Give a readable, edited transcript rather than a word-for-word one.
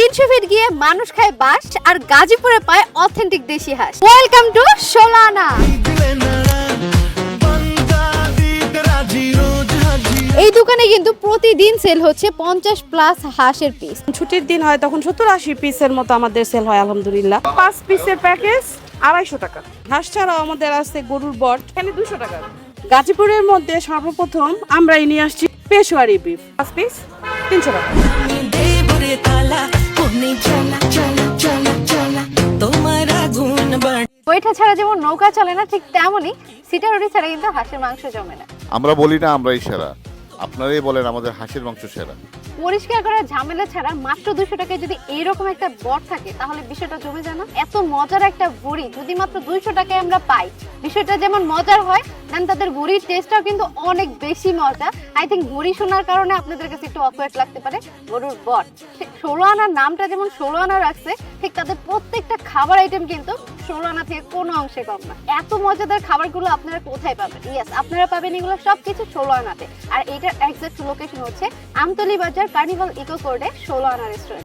300 fit গিয়ে মানুষ খায় বাঁশ আর গাজীপুরে পায় অথেন্টিক দেশি হাঁস। Welcome to Solana. এই দোকানে কিন্তু প্রতিদিন সেল হচ্ছে 50+ হাঁসের পিস। ছুটির দিন হয় তখন 70-80 পিসের মতো আমাদের সেল হয় আলহামদুলিল্লাহ। 5 পিসের প্যাকেজ 250 টাকা। হাঁস ছাড়াও আমাদের আছে গরুর বট, এখানে 200 টাকা। গাজীপুরের মধ্যে সর্বপ্রথম আমরাই নিয়ে আসছি পেশোয়ারি বিফ, 5 পিস 300 টাকা। ওইটা ছাড়া যেমন নৌকা চলে না, ঠিক তেমনই সিটা রুটি ছাড়া কিন্তু হাঁসের মাংস জমে না। আমরা বলি না আমরাই সেরা, আপনারাই বলেন আমাদের হাঁসের মাংস সেরা। পরিষ্কার করার ঝামেলা ছাড়া মাত্র 200 টাকায় যদি এইরকম একটা বট থাকে তাহলে বিষয়টা জমে যায় না। এত মজার একটা ভুড়ি যদি মাত্র 200 টাকায় আমরা পাই, বিষয়টা যেমন মজার হয় দেন তাদের ভুড়ির টেস্টটাও কিন্তু অনেক বেশি মজা। আই থিঙ্ক ভুড়ি শোনার কারণে আপনাদের কাছে একটু অকওয়ার্ড লাগতে পারে। গরুর বট, ঠিক 16 আনার নামটা যেমন 16 আনা রাখছে, ঠিক তাদের প্রত্যেকটা খাবার আইটেম কিন্তু 16 আনা থেকে কোনো অংশে কম না। এত মজাদার খাবারগুলো আপনারা কোথায় পাবেন? ইয়েস, আপনারা পাবেন এগুলো সবকিছু 16 আনাতে। আর এটার এক্সাক্ট লোকেশন হচ্ছে আমতলী বাজার কার্নিভাল ইকো কোর্টে 16 আনা রেস্টুরেন্ট।